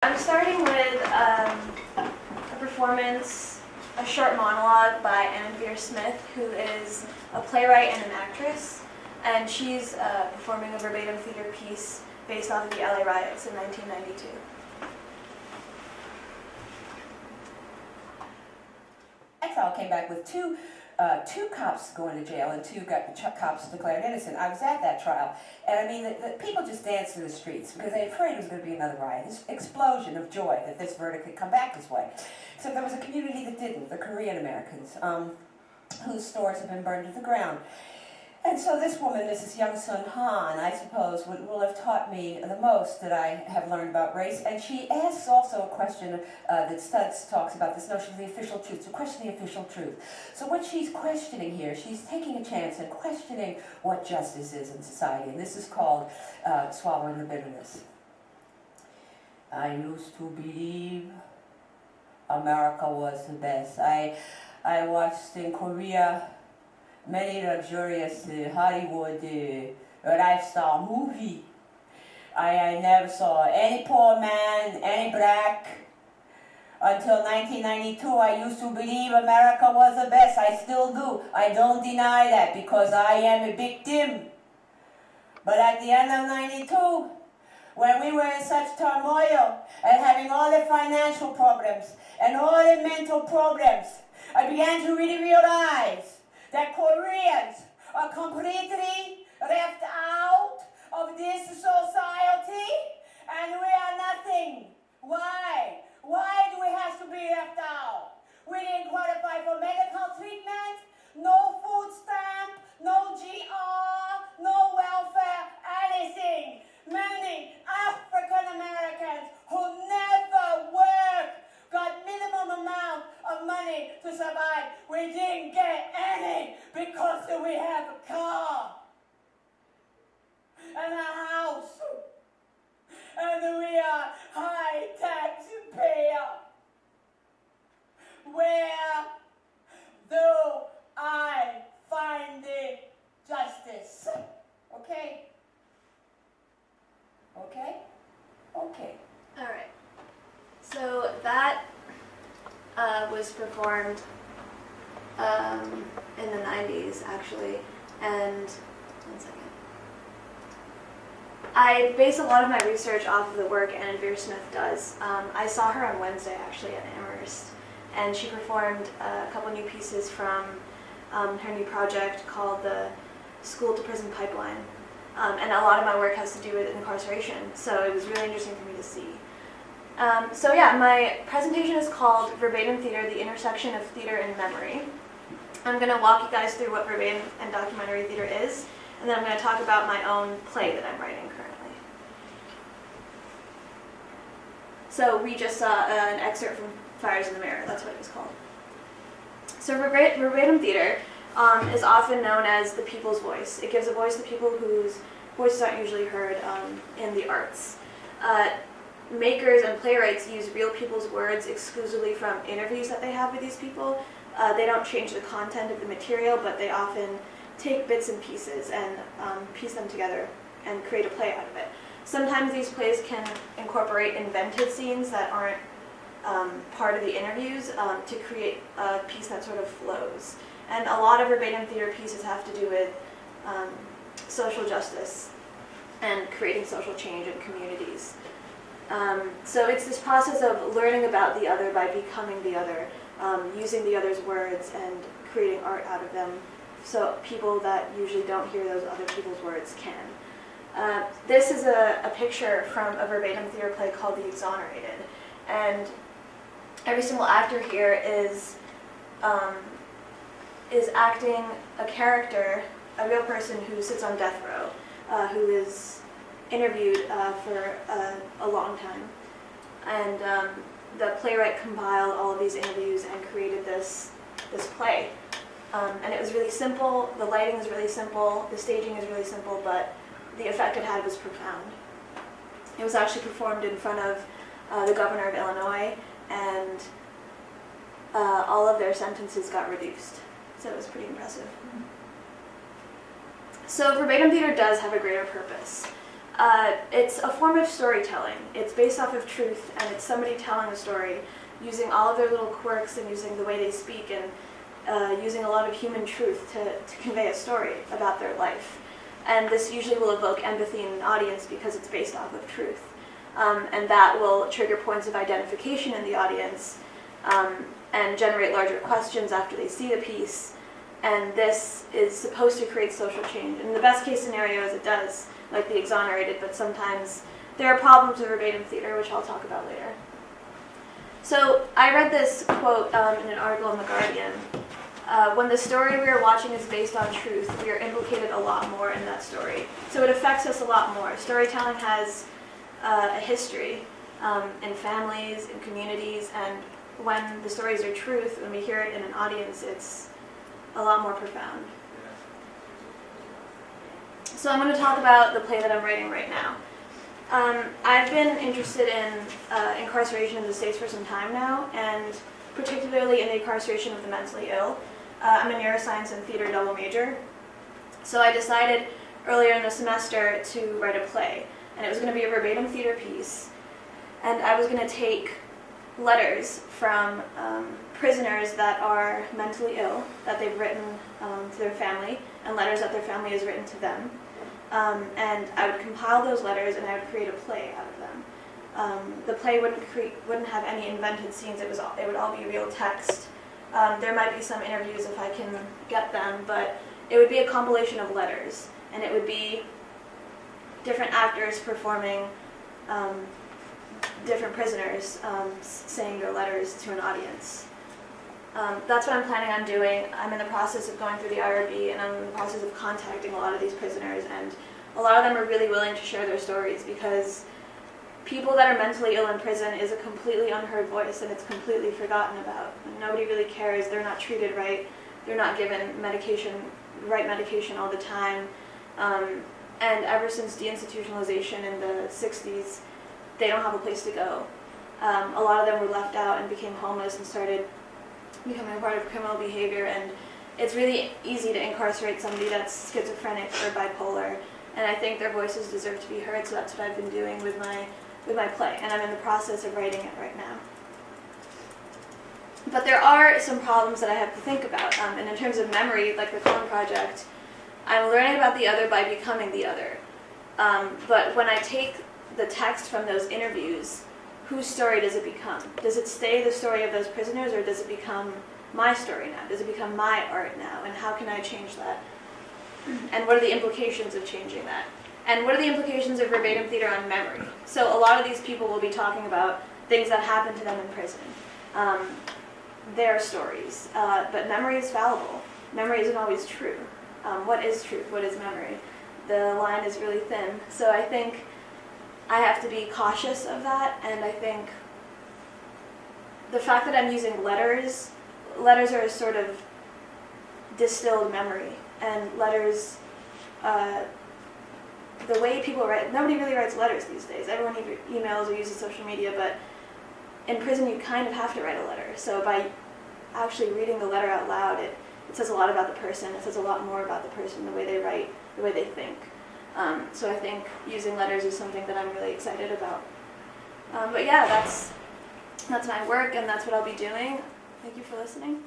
I'm starting with a performance, a short monologue by Anna Smith, who is a playwright and an actress, and she's performing a verbatim theater piece based off of the LA riots in 1992. That trial came back with two cops going to jail and two cops declared innocent. I was at that trial, and I mean, the people just danced in the streets because they were afraid it was going to be another riot. This explosion of joy that this verdict had come back this way. So there was a community that didn't, the Korean Americans, whose stores had been burned to the ground. And so this woman, Mrs. Young Sun Han, I suppose, will have taught me the most that I have learned about race. And she asks also a question that Studs talks about, this notion of the official truth, to question the official truth. So what she's questioning here, she's taking a chance and questioning what justice is in society. And this is called swallowing the bitterness. I used to believe America was the best. I watched in Korea many luxurious Hollywood lifestyle movie. I never saw any poor man, any black. Until 1992, I used to believe America was the best. I still do. I don't deny that because I am a victim. But at the end of 92, when we were in such turmoil and having all the financial problems and all the mental problems, I began to really realize that Koreans are completely left out of this society, and we are nothing. Why? Why do we have to be left out? We didn't qualify for medical treatment, no food stamp, no GR, no welfare, anything. Many African Americans who never worked got minimum amount of money to survive. We didn't get any because we have a car and a house and we are high taxpayer. Where do I find the justice? Okay? Okay? Okay. All right. So that was performed in the 90s, actually, and one second. I base a lot of my research off of the work Anna Smith does. I saw her on Wednesday, actually, at Amherst, and she performed a couple new pieces from her new project called the School to Prison Pipeline, and a lot of my work has to do with incarceration, so it was really interesting for me to see. So yeah, my presentation is called Verbatim Theater, the Intersection of Theater and Memory. I'm going to walk you guys through what verbatim and documentary theater is, and then I'm going to talk about my own play that I'm writing currently. So we just saw an excerpt from Fires in the Mirror, that's what it was called. So verbatim theater is often known as the people's voice. It gives a voice to people whose voices aren't usually heard in the arts. Makers and playwrights use real people's words exclusively from interviews that they have with these people. They don't change the content of the material, but they often take bits and pieces and piece them together and create a play out of it. Sometimes these plays can incorporate invented scenes that aren't part of the interviews to create a piece that sort of flows. And a lot of verbatim theater pieces have to do with social justice and creating social change in communities. So it's this process of learning about the other by becoming the other, using the other's words and creating art out of them, so people that usually don't hear those other people's words can. This is a picture from a verbatim theater play called The Exonerated, and every single actor here is acting a character, a real person who sits on death row, who is interviewed for a long time. And the playwright compiled all of these interviews and created this play. And it was really simple, the lighting is really simple, the staging is really simple, but the effect it had was profound. It was actually performed in front of the governor of Illinois, and all of their sentences got reduced. So it was pretty impressive. So verbatim theater does have a greater purpose. It's a form of storytelling. It's based off of truth, and it's somebody telling a story using all of their little quirks and using the way they speak and using a lot of human truth to convey a story about their life. And this usually will evoke empathy in an audience because it's based off of truth. And that will trigger points of identification in the audience and generate larger questions after they see the piece. And this is supposed to create social change. In the best case scenario is it does, like the Exonerated, but sometimes there are problems with verbatim theater, which I'll talk about later. So I read this quote in an article in The Guardian. When the story we are watching is based on truth, we are implicated a lot more in that story. So it affects us a lot more. Storytelling has a history in families, in communities, and when the stories are truth, when we hear it in an audience, it's a lot more profound. So I'm going to talk about the play that I'm writing right now. I've been interested in incarceration in the States for some time now, and particularly in the incarceration of the mentally ill. I'm a neuroscience and theater double major, so I decided earlier in the semester to write a play, and it was going to be a verbatim theater piece, and I was going to take letters from prisoners that are mentally ill, that they've written to their family, and letters that their family has written to them. And I would compile those letters and I would create a play out of them. The play wouldn't have any invented scenes, it would all be real text. There might be some interviews if I can get them, but it would be a compilation of letters, and it would be different actors performing different prisoners saying their letters to an audience. That's what I'm planning on doing. I'm in the process of going through the IRB, and I'm in the process of contacting a lot of these prisoners, and a lot of them are really willing to share their stories because people that are mentally ill in prison is a completely unheard voice, and it's completely forgotten about. Nobody really cares. They're not treated right. They're not given right medication all the time. And ever since deinstitutionalization in the 60s, they don't have a place to go. A lot of them were left out and became homeless and started becoming a part of criminal behavior, and it's really easy to incarcerate somebody that's schizophrenic or bipolar, and I think their voices deserve to be heard, so that's what I've been doing with my play, and I'm in the process of writing it right now. But there are some problems that I have to think about, and in terms of memory, like the Clone Project, I'm learning about the other by becoming the other. But when I take the text from those interviews, whose story does it become? Does it stay the story of those prisoners, or does it become my story now? Does it become my art now? And how can I change that? And what are the implications of changing that? And what are the implications of verbatim theater on memory? So a lot of these people will be talking about things that happened to them in prison, their stories. But memory is fallible. Memory isn't always true. What is truth? What is memory? The line is really thin. So I think I have to be cautious of that, and I think the fact that I'm using letters are a sort of distilled memory, and letters, the way people write, nobody really writes letters these days. Everyone either emails or uses social media, but in prison you kind of have to write a letter. So by actually reading the letter out loud, it says a lot about the person. It says a lot more about the person, the way they write, the way they think. So I think using letters is something that I'm really excited about. But yeah, that's my work, and that's what I'll be doing. Thank you for listening.